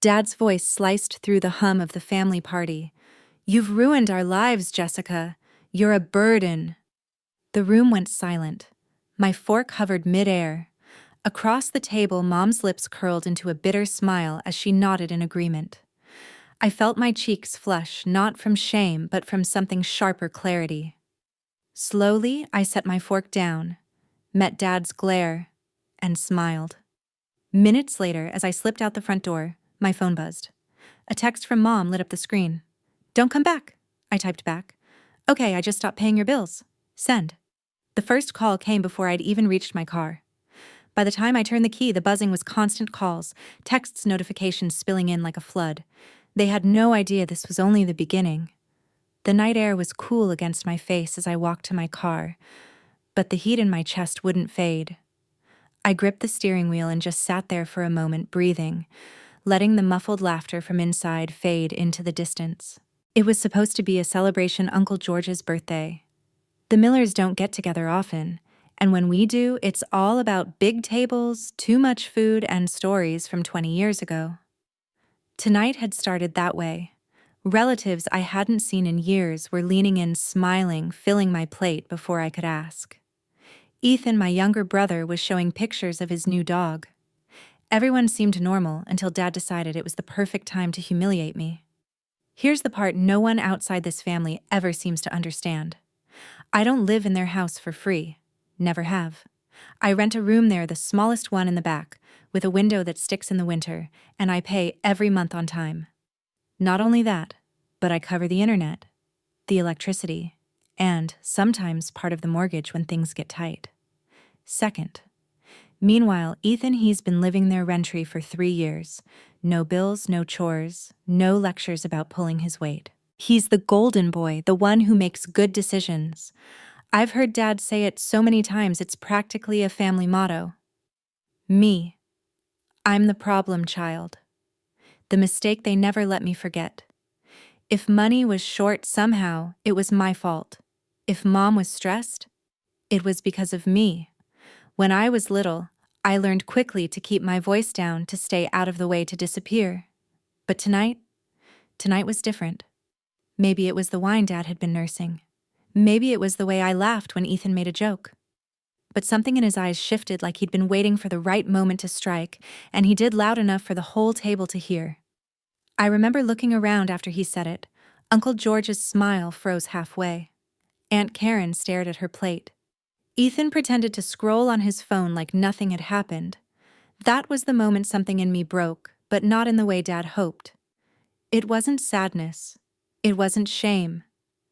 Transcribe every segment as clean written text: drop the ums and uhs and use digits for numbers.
Dad's voice sliced through the hum of the family party. "You've ruined our lives, Jessica. You're a burden." The room went silent. My fork hovered mid-air. Across the table, Mom's lips curled into a bitter smile as she nodded in agreement. I felt my cheeks flush, not from shame, but from something sharper clarity. Slowly, I set my fork down, met Dad's glare, and smiled. Minutes later, as I slipped out the front door, my phone buzzed. A text from Mom lit up the screen. "Don't come back," I typed back. "Okay, I just stopped paying your bills. Send." The first call came before I'd even reached my car. By the time I turned the key, the buzzing was constant calls, texts, notifications spilling in like a flood. They had no idea this was only the beginning. The night air was cool against my face as I walked to my car, but the heat in my chest wouldn't fade. I gripped the steering wheel and just sat there for a moment, breathing, letting the muffled laughter from inside fade into the distance. It was supposed to be a celebration Uncle George's birthday. The Millers don't get together often, and when we do, it's all about big tables, too much food, and stories from 20 years ago. Tonight had started that way. Relatives I hadn't seen in years were leaning in, smiling, filling my plate before I could ask. Ethan, my younger brother, was showing pictures of his new dog. Everyone seemed normal until Dad decided it was the perfect time to humiliate me. Here's the part no one outside this family ever seems to understand. I don't live in their house for free. Never have. I rent a room there, the smallest one in the back, with a window that sticks in the winter, and I pay every month on time. Not only that, but I cover the internet, the electricity, and sometimes part of the mortgage when things get tight. Second. Meanwhile, Ethan, he's been living there rent-free for 3 years. No bills, no chores, no lectures about pulling his weight. He's the golden boy, the one who makes good decisions. I've heard Dad say it so many times it's practically a family motto. Me. I'm the problem child. The mistake they never let me forget. If money was short somehow, it was my fault. If Mom was stressed, it was because of me. When I was little, I learned quickly to keep my voice down, to stay out of the way, to disappear. But tonight was different. Maybe it was the wine Dad had been nursing. Maybe it was the way I laughed when Ethan made a joke. But something in his eyes shifted, like he'd been waiting for the right moment to strike, and he did loud enough for the whole table to hear. I remember looking around after he said it. Uncle George's smile froze halfway. Aunt Karen stared at her plate. Ethan pretended to scroll on his phone like nothing had happened. That was the moment something in me broke, but not in the way Dad hoped. It wasn't sadness. It wasn't shame.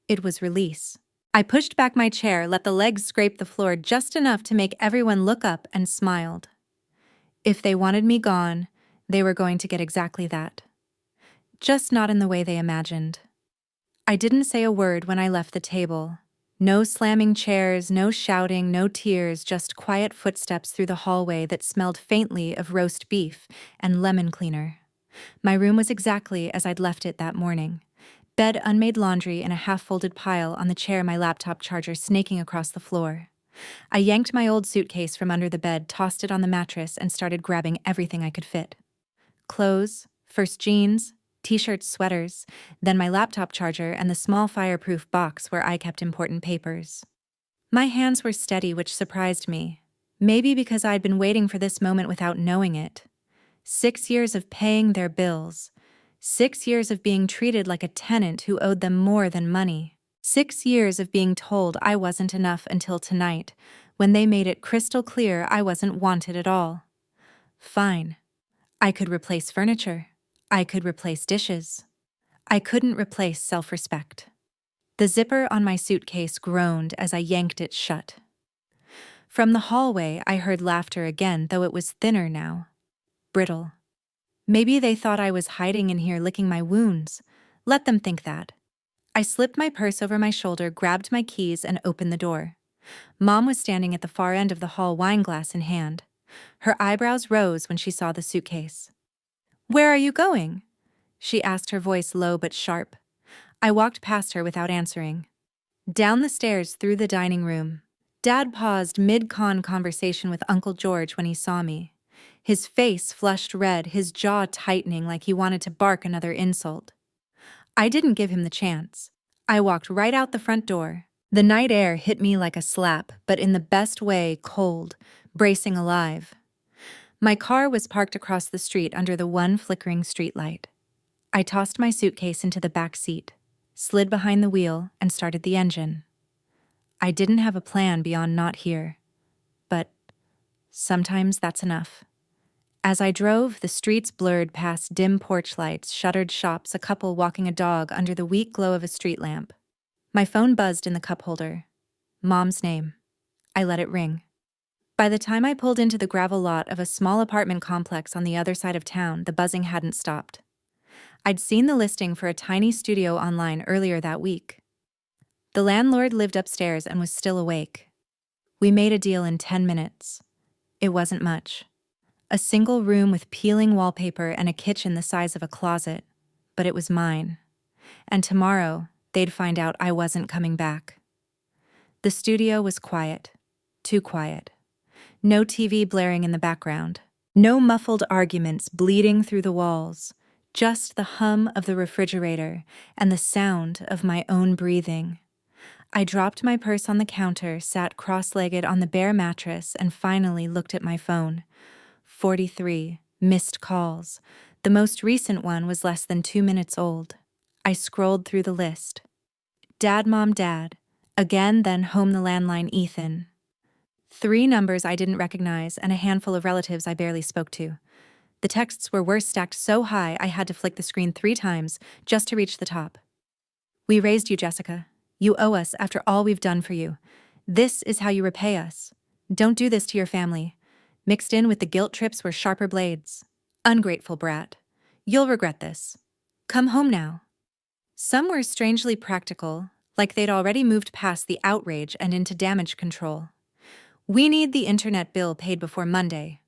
It was release. I pushed back my chair, let the legs scrape the floor just enough to make everyone look up, and smiled. If they wanted me gone, they were going to get exactly that. Just not in the way they imagined. I didn't say a word when I left the table. No slamming chairs, no shouting, no tears, just quiet footsteps through the hallway that smelled faintly of roast beef and lemon cleaner. My room was exactly as I'd left it that morning. Bed, unmade laundry in a half-folded pile on the chair, my laptop charger snaking across the floor. I yanked my old suitcase from under the bed, tossed it on the mattress, and started grabbing everything I could fit. Clothes, first jeans, t-shirts, sweaters, then my laptop charger and the small fireproof box where I kept important papers. My hands were steady, which surprised me. Maybe because I'd been waiting for this moment without knowing it. 6 years of paying their bills. 6 years of being treated like a tenant who owed them more than money. 6 years of being told I wasn't enough until tonight, when they made it crystal clear I wasn't wanted at all. Fine. I could replace furniture. I could replace dishes. I couldn't replace self-respect. The zipper on my suitcase groaned as I yanked it shut. From the hallway, I heard laughter again, though it was thinner now. Brittle. Maybe they thought I was hiding in here licking my wounds. Let them think that. I slipped my purse over my shoulder, grabbed my keys, and opened the door. Mom was standing at the far end of the hall, wine glass in hand. Her eyebrows rose when she saw the suitcase. "Where are you going?" she asked, her voice low but sharp. I walked past her without answering. Down the stairs, through the dining room. Dad paused mid-conversation with Uncle George when he saw me. His face flushed red, his jaw tightening like he wanted to bark another insult. I didn't give him the chance. I walked right out the front door. The night air hit me like a slap, but in the best way, cold, bracing alive. My car was parked across the street under the one flickering streetlight. I tossed my suitcase into the back seat, slid behind the wheel, and started the engine. I didn't have a plan beyond not here, but sometimes that's enough. As I drove, the streets blurred past dim porch lights, shuttered shops, a couple walking a dog under the weak glow of a street lamp. My phone buzzed in the cup holder. Mom's name. I let it ring. By the time I pulled into the gravel lot of a small apartment complex on the other side of town, the buzzing hadn't stopped. I'd seen the listing for a tiny studio online earlier that week. The landlord lived upstairs and was still awake. We made a deal in 10 minutes. It wasn't much. A single room with peeling wallpaper and a kitchen the size of a closet, but it was mine. And tomorrow, they'd find out I wasn't coming back. The studio was quiet. Too quiet. No TV blaring in the background. No muffled arguments bleeding through the walls. Just the hum of the refrigerator and the sound of my own breathing. I dropped my purse on the counter, sat cross-legged on the bare mattress, and finally looked at my phone. 43 missed calls. The most recent one was less than 2 minutes old. I scrolled through the list. Dad, Mom, Dad. Again, then home the landline, Ethan. 3 numbers I didn't recognize and a handful of relatives I barely spoke to. The texts were worse, stacked so high I had to flick the screen 3 times just to reach the top. We raised you, Jessica. You owe us after all we've done for you. This is how you repay us. Don't do this to your family. Mixed in with the guilt trips were sharper blades. Ungrateful brat. You'll regret this. Come home now. Some were strangely practical, like they'd already moved past the outrage and into damage control. We need the internet bill paid before Monday.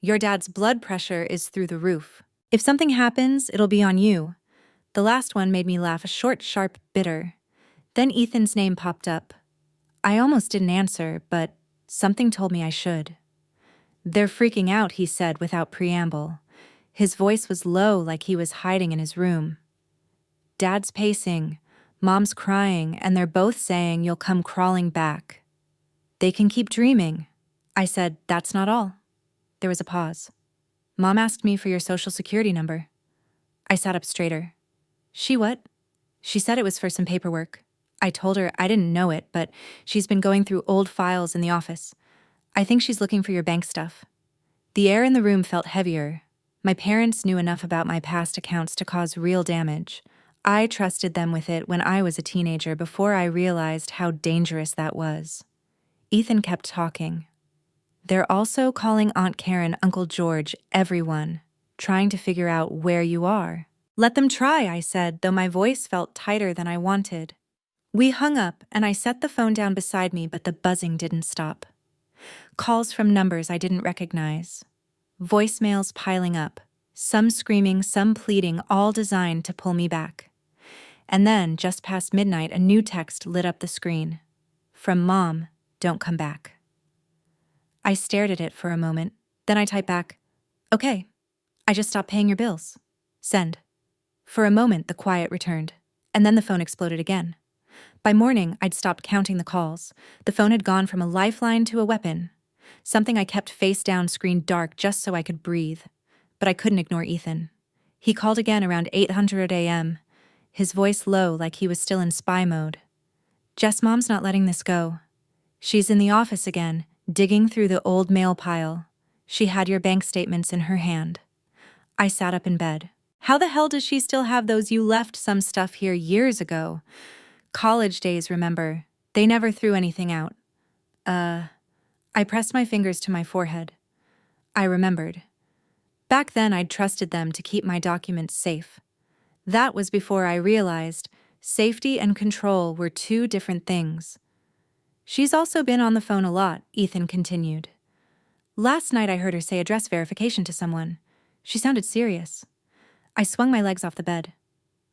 Your dad's blood pressure is through the roof. If something happens, it'll be on you. The last one made me laugh, a short, sharp, bitter. Then Ethan's name popped up. I almost didn't answer, but something told me I should. They're freaking out, he said without preamble. His voice was low, like he was hiding in his room. Dad's pacing, Mom's crying, and they're both saying you'll come crawling back. They can keep dreaming. I said, that's not all. There was a pause. Mom asked me for your social security number. I sat up straighter. She what? She said it was for some paperwork. I told her I didn't know it, but she's been going through old files in the office. I think she's looking for your bank stuff. The air in the room felt heavier. My parents knew enough about my past accounts to cause real damage. I trusted them with it when I was a teenager before I realized how dangerous that was. Ethan kept talking. They're also calling Aunt Karen, Uncle George, everyone, trying to figure out where you are. Let them try, I said, though my voice felt tighter than I wanted. We hung up, and I set the phone down beside me, but the buzzing didn't stop. Calls from numbers I didn't recognize. Voicemails piling up, some screaming, some pleading, all designed to pull me back. And then, just past midnight, a new text lit up the screen. From Mom, don't come back. I stared at it for a moment. Then I typed back, okay, I just stopped paying your bills. Send. For a moment, the quiet returned, and then the phone exploded again. By morning, I'd stopped counting the calls. The phone had gone from a lifeline to a weapon. Something I kept face down, screen dark, just so I could breathe. But I couldn't ignore Ethan. He called again around 8:00 a.m., his voice low like he was still in spy mode. Jess, Mom's not letting this go. She's in the office again, digging through the old mail pile. She had your bank statements in her hand. I sat up in bed. How the hell does she still have those? You left some stuff here years ago. College days, remember. They never threw anything out. I pressed my fingers to my forehead. I remembered. Back then, I'd trusted them to keep my documents safe. That was before I realized safety and control were 2 different things. She's also been on the phone a lot, Ethan continued. Last night I heard her say address verification to someone. She sounded serious. I swung my legs off the bed.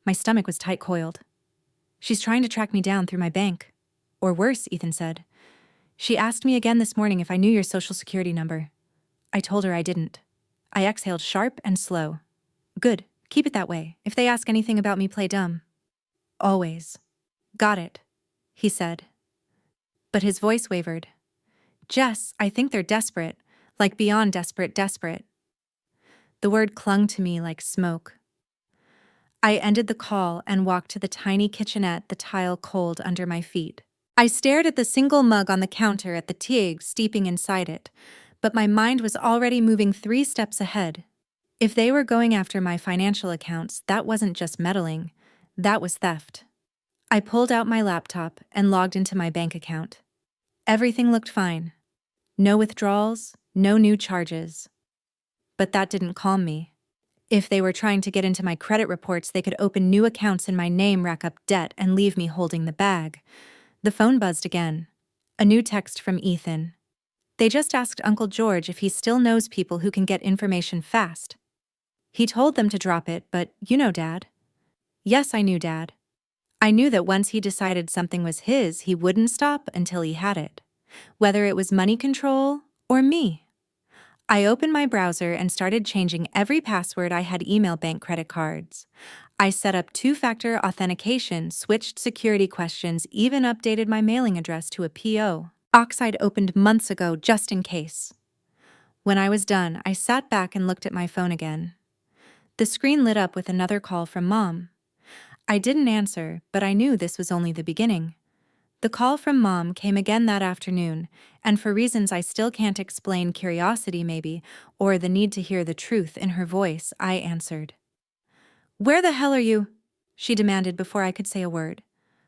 My stomach was tight-coiled. She's trying to track me down through my bank. Or worse, Ethan said. She asked me again this morning if I knew your social security number. I told her I didn't. I exhaled sharp and slow. Good. Keep it that way. If they ask anything about me, play dumb. Always. Got it, he said. But his voice wavered. Jess, I think they're desperate. Like beyond desperate. The word clung to me like smoke. I ended the call and walked to the tiny kitchenette, the tile cold under my feet. I stared at the single mug on the counter at the tea steeping inside it, but my mind was already moving 3 steps ahead. If they were going after my financial accounts, that wasn't just meddling, that was theft. I pulled out my laptop and logged into my bank account. Everything looked fine. No withdrawals, no new charges. But that didn't calm me. If they were trying to get into my credit reports, they could open new accounts in my name, rack up debt, and leave me holding the bag. The phone buzzed again. A new text from Ethan. They just asked Uncle George if he still knows people who can get information fast. He told them to drop it, but you know Dad. Yes, I knew Dad. I knew that once he decided something was his, he wouldn't stop until he had it. Whether it was money control or me. I opened my browser and started changing every password. I had email, bank, credit cards. I set up 2-factor authentication, switched security questions, even updated my mailing address to a PO. Oxide opened months ago just in case. When I was done, I sat back and looked at my phone again. The screen lit up with another call from Mom. I didn't answer, but I knew this was only the beginning. The call from Mom came again that afternoon, and for reasons I still can't explain, curiosity maybe, or the need to hear the truth in her voice, I answered. Where the hell are you? She demanded before I could say a word.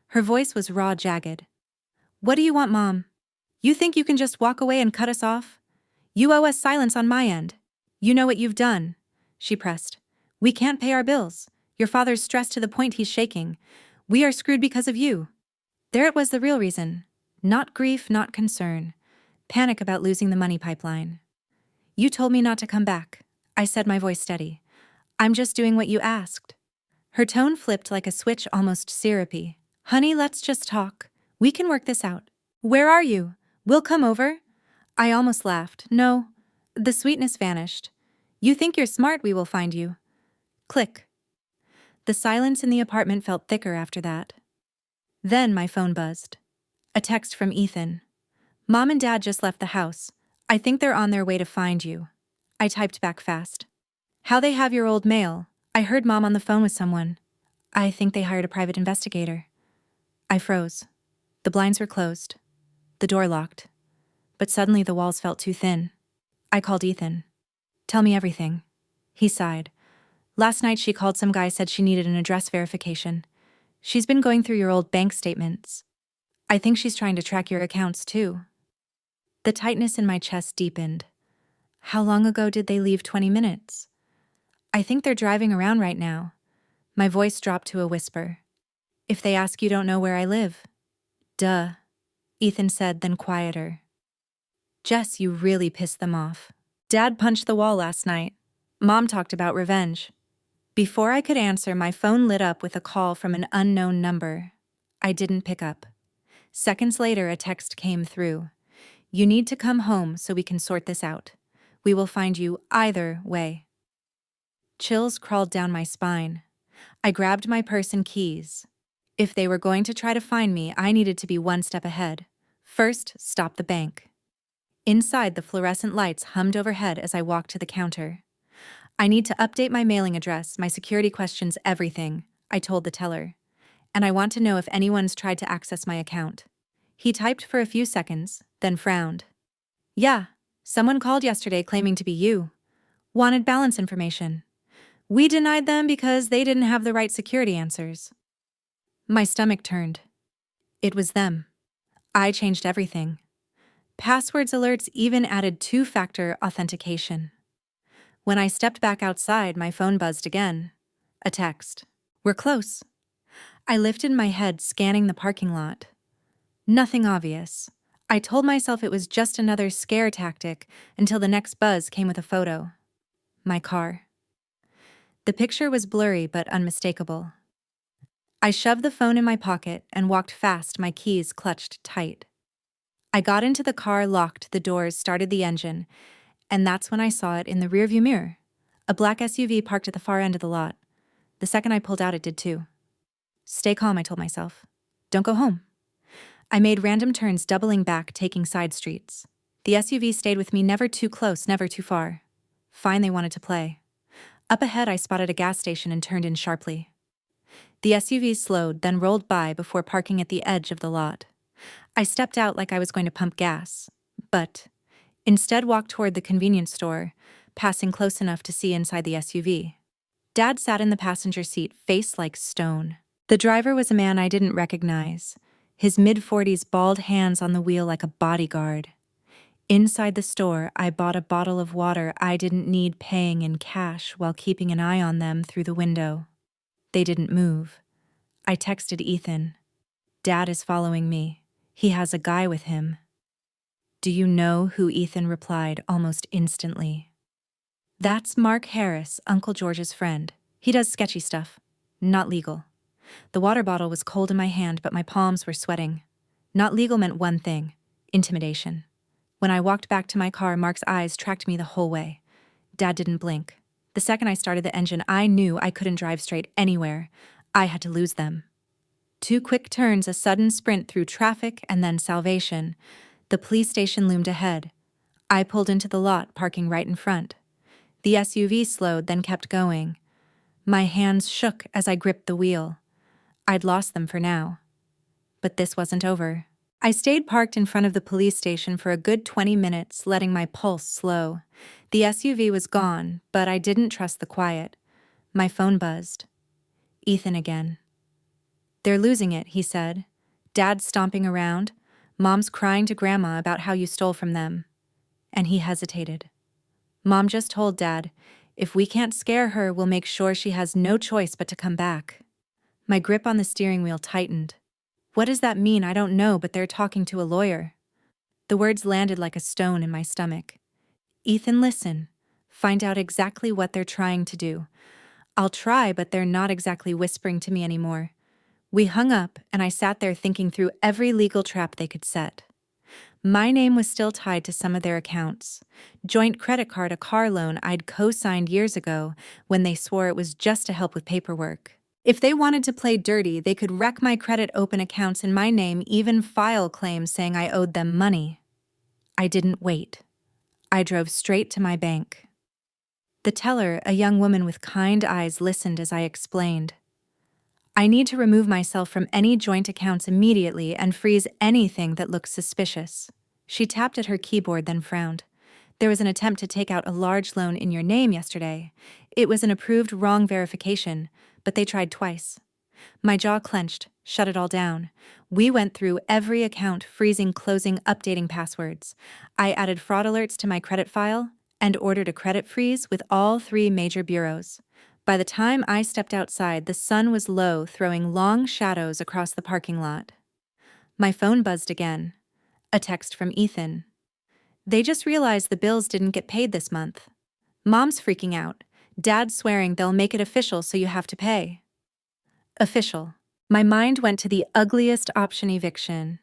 Her voice was raw, jagged. What do you want, Mom? You think you can just walk away and cut us off? You owe us silence on my end. You know what you've done, she pressed. We can't pay our bills. Your father's stressed to the point he's shaking. We are screwed because of you. There it was, the real reason. Not grief, not concern. Panic about losing the money pipeline. You told me not to come back, I said, my voice steady. I'm just doing what you asked. Her tone flipped like a switch, almost syrupy. Honey, let's just talk. We can work this out. Where are you? We'll come over. I almost laughed. No. The sweetness vanished. You think you're smart, we will find you. Click. The silence in the apartment felt thicker after that. Then my phone buzzed. A text from Ethan. Mom and Dad just left the house. I think they're on their way to find you. I typed back fast. How they have your old mail? I heard Mom on the phone with someone. I think they hired a private investigator. I froze. The blinds were closed. The door locked. But suddenly the walls felt too thin. I called Ethan. Tell me everything. He sighed. Last night she called some guy, said she needed an address verification. She's been going through your old bank statements. I think she's trying to track your accounts too. The tightness in my chest deepened. How long ago did they leave? 20 minutes. I think they're driving around right now. My voice dropped to a whisper. If they ask, you don't know where I live. Duh, Ethan said, then quieter. Jess, you really pissed them off. Dad punched the wall last night. Mom talked about revenge. Before I could answer, my phone lit up with a call from an unknown number. I didn't pick up. Seconds later, a text came through. You need to come home so we can sort this out. We will find you either way. Chills crawled down my spine. I grabbed my purse and keys. If they were going to try to find me, I needed to be one step ahead. First, stop the bank. Inside, the fluorescent lights hummed overhead as I walked to the counter. I need to update my mailing address, my security questions, everything, I told the teller. And I want to know if anyone's tried to access my account. He typed for a few seconds, then frowned. Yeah, someone called yesterday claiming to be you. Wanted balance information. We denied them because they didn't have the right security answers. My stomach turned. It was them. I changed everything. Passwords, alerts, even added 2-factor authentication. When I stepped back outside, my phone buzzed again. A text. We're close. I lifted my head, scanning the parking lot. Nothing obvious. I told myself it was just another scare tactic until the next buzz came with a photo. My car. The picture was blurry but unmistakable. I shoved the phone in my pocket and walked fast, my keys clutched tight. I got into the car, locked the doors, started the engine, And that's when I saw it in the rearview mirror. A black SUV parked at the far end of the lot. The second I pulled out, it did too. Stay calm, I told myself. Don't go home. I made random turns, doubling back, taking side streets. The SUV stayed with me, never too close, never too far. Fine, they wanted to play. Up ahead, I spotted a gas station and turned in sharply. The SUV slowed, then rolled by before parking at the edge of the lot. I stepped out like I was going to pump gas, but instead walked toward the convenience store, passing close enough to see inside the SUV. Dad sat in the passenger seat, face like stone. The driver was a man I didn't recognize, his mid-40s bald hands on the wheel like a bodyguard. Inside the store, I bought a bottle of water I didn't need, paying in cash while keeping an eye on them through the window. They didn't move. I texted Ethan. Dad is following me. He has a guy with him. Do you know who? Ethan replied almost instantly. That's Mark Harris, Uncle George's friend. He does sketchy stuff. Not legal. The water bottle was cold in my hand, but my palms were sweating. Not legal meant one thing: intimidation. When I walked back to my car, Mark's eyes tracked me the whole way. Dad didn't blink. The second I started the engine, I knew I couldn't drive straight anywhere. I had to lose them. 2 quick turns, a sudden sprint through traffic, and then salvation. The police station loomed ahead. I pulled into the lot, parking right in front. The SUV slowed, then kept going. My hands shook as I gripped the wheel. I'd lost them for now. But this wasn't over. I stayed parked in front of the police station for a good 20 minutes, letting my pulse slow. The SUV was gone, but I didn't trust the quiet. My phone buzzed. Ethan again. They're losing it, he said. Dad's stomping around. Mom's crying to Grandma about how you stole from them. And he hesitated. Mom just told Dad, if we can't scare her, we'll make sure she has no choice but to come back. My grip on the steering wheel tightened. What does that mean? I don't know, but they're talking to a lawyer. The words landed like a stone in my stomach. Ethan, listen. Find out exactly what they're trying to do. I'll try, but they're not exactly whispering to me anymore. We hung up, and I sat there thinking through every legal trap they could set. My name was still tied to some of their accounts. Joint credit card, a car loan I'd co-signed years ago when they swore it was just to help with paperwork. If they wanted to play dirty, they could wreck my credit, open accounts in my name, even file claims saying I owed them money. I didn't wait. I drove straight to my bank. The teller, a young woman with kind eyes, listened as I explained. I need to remove myself from any joint accounts immediately and freeze anything that looks suspicious. She tapped at her keyboard, then frowned. There was an attempt to take out a large loan in your name yesterday. It was an approved wrong verification, but they tried twice. My jaw clenched, shut it all down. We went through every account, freezing, closing, updating passwords. I added fraud alerts to my credit file and ordered a credit freeze with all 3 major bureaus. By the time I stepped outside, the sun was low, throwing long shadows across the parking lot. My phone buzzed again. A text from Ethan. They just realized the bills didn't get paid this month. Mom's freaking out. Dad's swearing they'll make it official, so you have to pay. Official. My mind went to the ugliest option: eviction.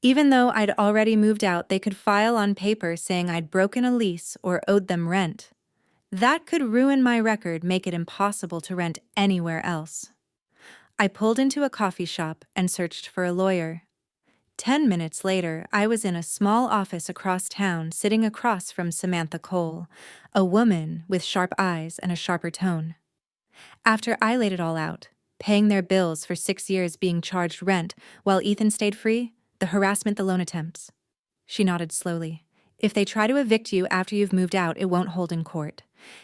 Even though I'd already moved out, they could file on paper saying I'd broken a lease or owed them rent. That could ruin my record, make it impossible to rent anywhere else. I pulled into a coffee shop and searched for a lawyer. 10 minutes later, I was in a small office across town, sitting across from Samantha Cole, a woman with sharp eyes and a sharper tone. After I laid it all out, paying their bills for 6 years, being charged rent while Ethan stayed free, the harassment, the loan attempts. She nodded slowly. If they try to evict you after you've moved out, it won't hold in court.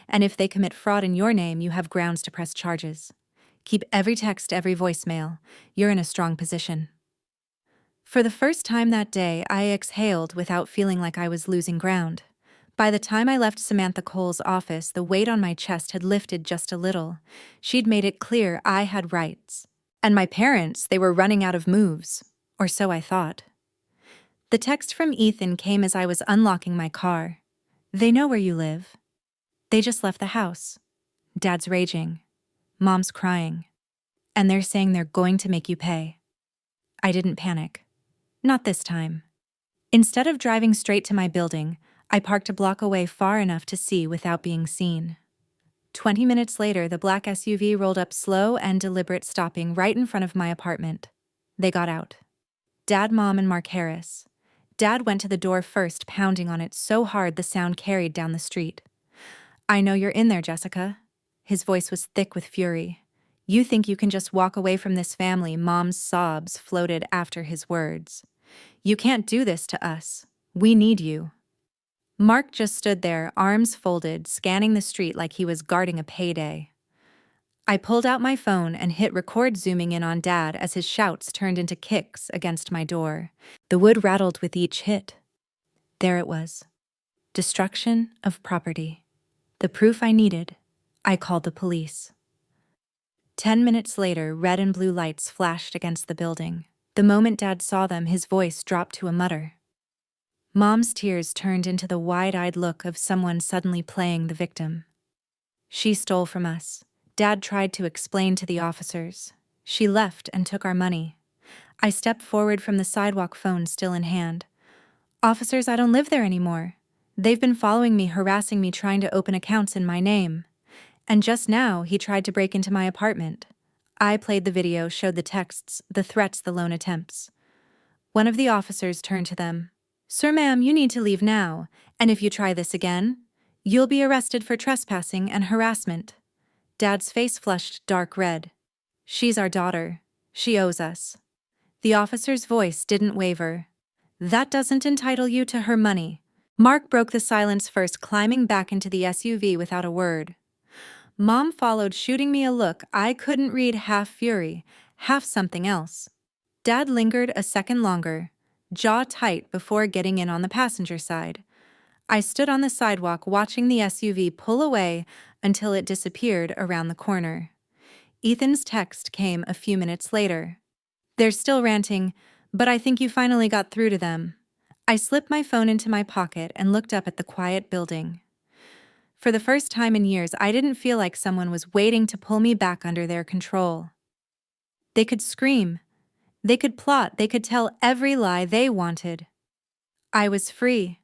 And if they commit fraud in your name, you have grounds to press charges. Keep every text, every voicemail. You're in a strong position. For the first time that day, I exhaled without feeling like I was losing ground. By the time I left Samantha Cole's office, the weight on my chest had lifted just a little. She'd made it clear I had rights. And my parents, they were running out of moves. Or so I thought. The text from Ethan came as I was unlocking my car. They know where you live. They just left the house. Dad's raging. Mom's crying. And they're saying they're going to make you pay. I didn't panic. Not this time. Instead of driving straight to my building, I parked a block away far enough to see without being seen. 20 minutes later, the black SUV rolled up slow and deliberate, stopping right in front of my apartment. They got out. Dad, Mom, and Mark Harris. Dad went to the door first, pounding on it so hard the sound carried down the street. "I know you're in there, Jessica." His voice was thick with fury. "You think you can just walk away from this family?" Mom's sobs floated after his words. "You can't do this to us. We need you." Mark just stood there, arms folded, scanning the street like he was guarding a payday. I pulled out my phone and hit record, zooming in on Dad as his shouts turned into kicks against my door. The wood rattled with each hit. There it was. Destruction of property. The proof I needed. I called the police. 10 minutes later, red and blue lights flashed against the building. The moment Dad saw them, his voice dropped to a mutter. Mom's tears turned into the wide-eyed look of someone suddenly playing the victim. "She stole from us." Dad tried to explain to the officers. "She left and took our money." I stepped forward from the sidewalk, phone still in hand. "Officers, I don't live there anymore. They've been following me, harassing me, trying to open accounts in my name. And just now, he tried to break into my apartment." I played the video, showed the texts, the threats, the lone attempts. One of the officers turned to them. "Sir, ma'am, you need to leave now, and if you try this again, you'll be arrested for trespassing and harassment." Dad's face flushed dark red. "She's our daughter. She owes us." The officer's voice didn't waver. "That doesn't entitle you to her money." Mark broke the silence first, climbing back into the SUV without a word. Mom followed, shooting me a look I couldn't read, half fury, half something else. Dad lingered a second longer, jaw tight, before getting in on the passenger side. I stood on the sidewalk watching the SUV pull away until it disappeared around the corner. Ethan's text came a few minutes later. "They're still ranting, but I think you finally got through to them." I slipped my phone into my pocket and looked up at the quiet building. For the first time in years, I didn't feel like someone was waiting to pull me back under their control. They could scream. They could plot. They could tell every lie they wanted. I was free.